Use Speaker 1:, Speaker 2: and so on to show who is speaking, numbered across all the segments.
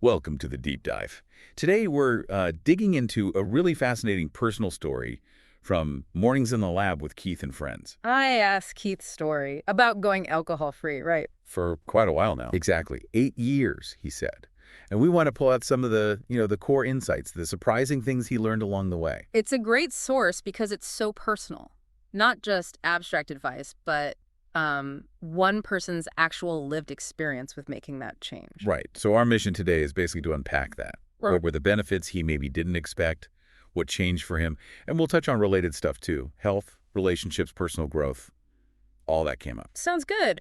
Speaker 1: Welcome to the deep dive. Today we're digging into a really fascinating personal story from Mornings in the Lab with Keith and friends.
Speaker 2: I asked Keith's story about going alcohol-free, right?
Speaker 1: For quite a while now. Exactly. 8 years, he said. And we want to pull out some of the core insights, the surprising things he learned along the way.
Speaker 2: It's a great source because it's so personal. Not just abstract advice, but one person's actual lived experience with making that change.
Speaker 1: Right. So our mission today is basically to unpack that.
Speaker 2: Right.
Speaker 1: What were the benefits he maybe didn't expect? What changed for him? And we'll touch on related stuff too. Health, relationships, personal growth. All that came up.
Speaker 2: Sounds good.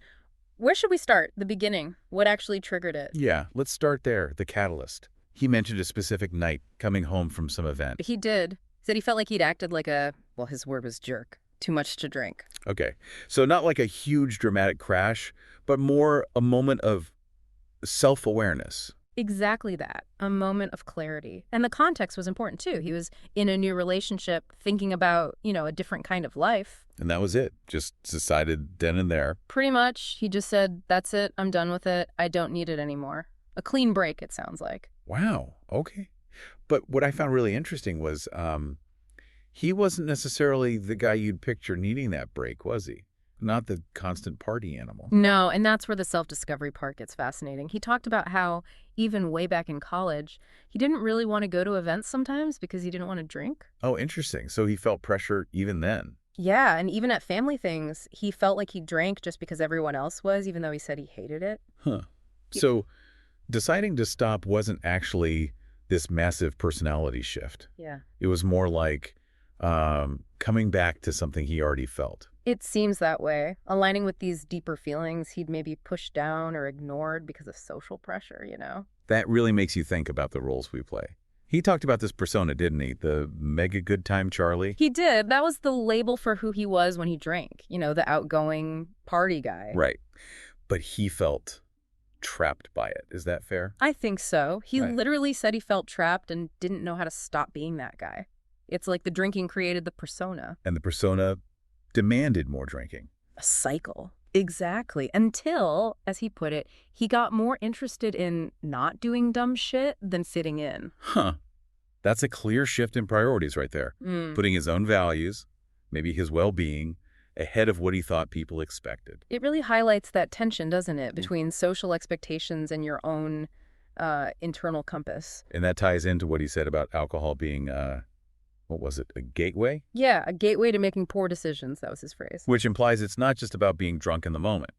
Speaker 2: Where should we start? The beginning. What actually triggered it?
Speaker 1: Yeah, let's start there, the catalyst. He mentioned a specific night coming home from some event.
Speaker 2: He did. Said he felt like he'd acted like well, his word was jerk. Too much to drink.
Speaker 1: Okay, so not like a huge dramatic crash, but more a moment of self-awareness.
Speaker 2: Exactly that. A moment of clarity. And the context was important, too. He was in a new relationship, thinking about, a different kind of life.
Speaker 1: And that was it. Just decided then and there.
Speaker 2: Pretty much. He just said, that's it. I'm done with it. I don't need it anymore. A clean break, it sounds like.
Speaker 1: Wow, okay. But what I found really interesting was he wasn't necessarily the guy you'd picture needing that break, was he? Not the constant party animal.
Speaker 2: No, and that's where the self-discovery part gets fascinating. He talked about how, even way back in college, he didn't really want to go to events sometimes because he didn't want to drink.
Speaker 1: Oh, interesting. So he felt pressure even then.
Speaker 2: Yeah, and even at family things, he felt like he drank just because everyone else was, even though he said he hated it.
Speaker 1: Huh. So deciding to stop wasn't actually this massive personality shift.
Speaker 2: Yeah.
Speaker 1: It was more like coming back to something he already felt.
Speaker 2: It seems that way, aligning with these deeper feelings he'd maybe pushed down or ignored because of social pressure,
Speaker 1: That really makes you think about the roles we play. He talked about this persona, didn't he? The mega good time Charlie?
Speaker 2: He did. That was the label for who he was when he drank, the outgoing party guy.
Speaker 1: Right. But he felt trapped by it. Is that fair?
Speaker 2: I think so. He
Speaker 1: Right.
Speaker 2: literally said he felt trapped and didn't know how to stop being that guy. It's like the drinking created the persona.
Speaker 1: And the persona demanded more drinking.
Speaker 2: A cycle. Exactly. Until, as he put it, he got more interested in not doing dumb shit than fitting in.
Speaker 1: Huh. That's a clear shift in priorities right there. Putting his own values, maybe his well-being, ahead of what he thought people expected.
Speaker 2: It really highlights that tension, doesn't it, between social expectations and your own internal compass.
Speaker 1: And that ties into what he said about alcohol being, what was it, a gateway?
Speaker 2: Yeah, a gateway to making poor decisions. That was his phrase.
Speaker 1: Which implies it's not just about being drunk in the moment.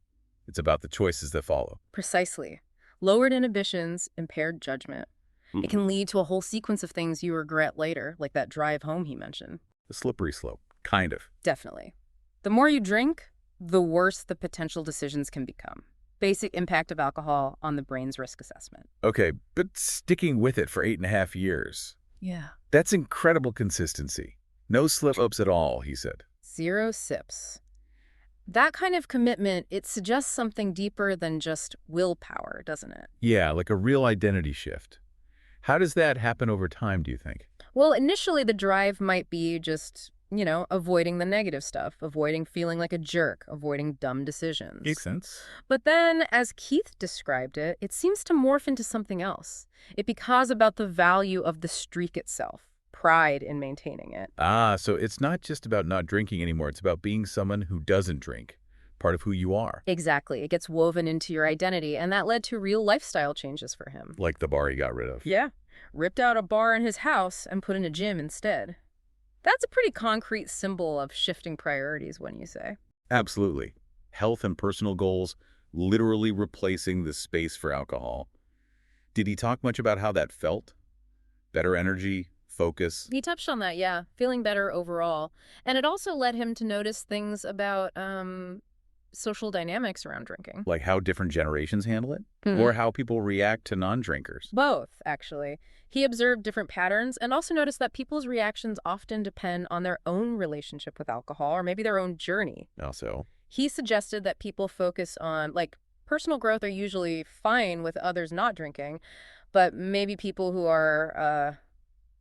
Speaker 1: It's about the choices that follow.
Speaker 2: Precisely. Lowered inhibitions, impaired judgment. It can lead to a whole sequence of things you regret later, like that drive home he mentioned.
Speaker 1: The slippery slope, kind of.
Speaker 2: Definitely. The more you drink, the worse the potential decisions can become. Basic impact of alcohol on the brain's risk assessment.
Speaker 1: Okay, but sticking with it for 8.5 years.
Speaker 2: Yeah.
Speaker 1: That's incredible consistency. No slip-ups at all, he said.
Speaker 2: 0 sips. That kind of commitment, it suggests something deeper than just willpower, doesn't it?
Speaker 1: Yeah, like a real identity shift. How does that happen over time, do you think?
Speaker 2: Well, initially the drive might be just, avoiding the negative stuff, avoiding feeling like a jerk, avoiding dumb decisions.
Speaker 1: Makes sense.
Speaker 2: But then, as Keith described it, it seems to morph into something else. It becomes about the value of the streak itself, pride in maintaining it.
Speaker 1: Ah, so it's not just about not drinking anymore. It's about being someone who doesn't drink, part of who you are.
Speaker 2: Exactly. It gets woven into your identity, and that led to real lifestyle changes for him.
Speaker 1: Like the bar he got rid of.
Speaker 2: Yeah. Ripped out a bar in his house and put in a gym instead. That's a pretty concrete symbol of shifting priorities, wouldn't you say?
Speaker 1: Absolutely. Health and personal goals literally replacing the space for alcohol. Did he talk much about how that felt? Better energy, focus?
Speaker 2: He touched on that, yeah. Feeling better overall. And it also led him to notice things about social dynamics around drinking.
Speaker 1: Like how different generations handle it? Or how people react to non-drinkers?
Speaker 2: Both, actually. He observed different patterns and also noticed that people's reactions often depend on their own relationship with alcohol or maybe their own journey.
Speaker 1: Also,
Speaker 2: He suggested that people focus on, personal growth are usually fine with others not drinking, but maybe people who are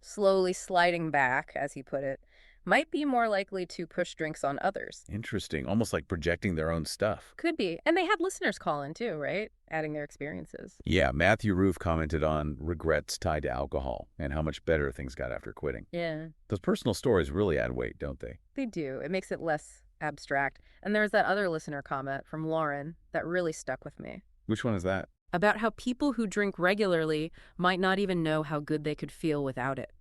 Speaker 2: slowly sliding back, as he put it, might be more likely to push drinks on others.
Speaker 1: Interesting. Almost like projecting their own stuff.
Speaker 2: Could be. And they had listeners call in too, right? Adding their experiences.
Speaker 1: Yeah, Matthew Roof commented on regrets tied to alcohol and how much better things got after quitting.
Speaker 2: Yeah,
Speaker 1: Those personal stories really add weight, don't they?
Speaker 2: they do. It makes it less abstract. And there's that other listener comment from Lauren that really stuck with me
Speaker 1: Which one is that?
Speaker 2: about how people who drink regularly might not even know how good they could feel without it.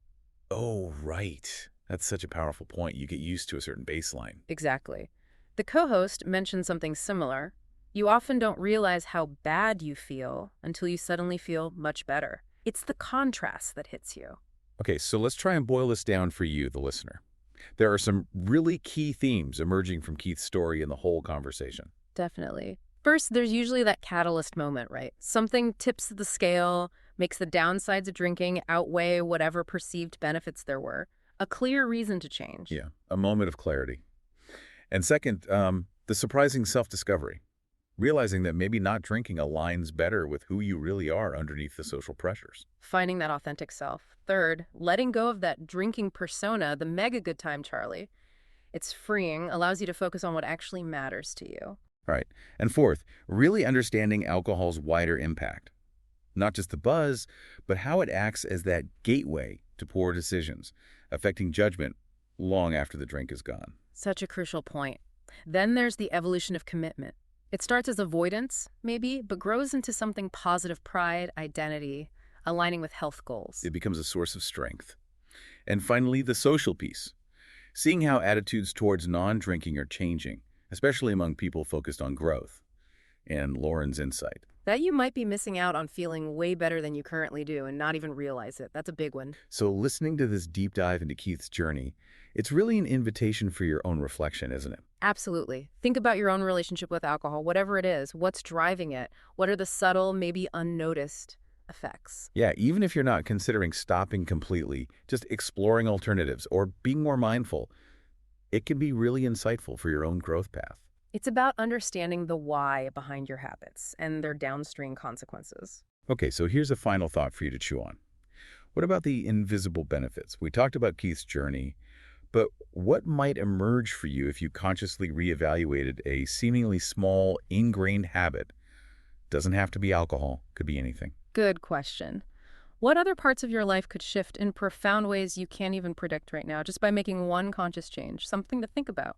Speaker 1: Oh, right. That's such a powerful point. You get used to a certain baseline.
Speaker 2: Exactly. The co-host mentioned something similar. You often don't realize how bad you feel until you suddenly feel much better. It's the contrast that hits you.
Speaker 1: Okay, so let's try and boil this down for you, the listener. There are some really key themes emerging from Keith's story in the whole conversation.
Speaker 2: Definitely. First, there's usually that catalyst moment, right? Something tips the scale, makes the downsides of drinking outweigh whatever perceived benefits there were. A clear reason to change.
Speaker 1: Yeah, a moment of clarity. And second, the surprising self-discovery. Realizing that maybe not drinking aligns better with who you really are underneath the social pressures.
Speaker 2: Finding that authentic self. Third, letting go of that drinking persona, the mega good time Charlie. It's freeing, allows you to focus on what actually matters to you.
Speaker 1: Right. And fourth, really understanding alcohol's wider impact. Not just the buzz, but how it acts as that gateway to poor decisions, affecting judgment long after the drink is gone.
Speaker 2: Such a crucial point. Then there's the evolution of commitment. It starts as avoidance, maybe, but grows into something positive: pride, identity, aligning with health goals.
Speaker 1: It becomes a source of strength. And finally, the social piece. Seeing how attitudes towards non-drinking are changing, especially among people focused on growth. And Lauren's insight.
Speaker 2: That you might be missing out on feeling way better than you currently do and not even realize it. That's a big one.
Speaker 1: So listening to this deep dive into Keith's journey, it's really an invitation for your own reflection, isn't it?
Speaker 2: Absolutely. Think about your own relationship with alcohol, whatever it is. What's driving it? What are the subtle, maybe unnoticed effects?
Speaker 1: Yeah, even if you're not considering stopping completely, just exploring alternatives or being more mindful, it can be really insightful for your own growth path.
Speaker 2: It's about understanding the why behind your habits and their downstream consequences.
Speaker 1: Okay, so here's a final thought for you to chew on. What about the invisible benefits? We talked about Keith's journey, but what might emerge for you if you consciously reevaluated a seemingly small, ingrained habit? Doesn't have to be alcohol, could be anything.
Speaker 2: Good question. What other parts of your life could shift in profound ways you can't even predict right now just by making one conscious change? Something to think about.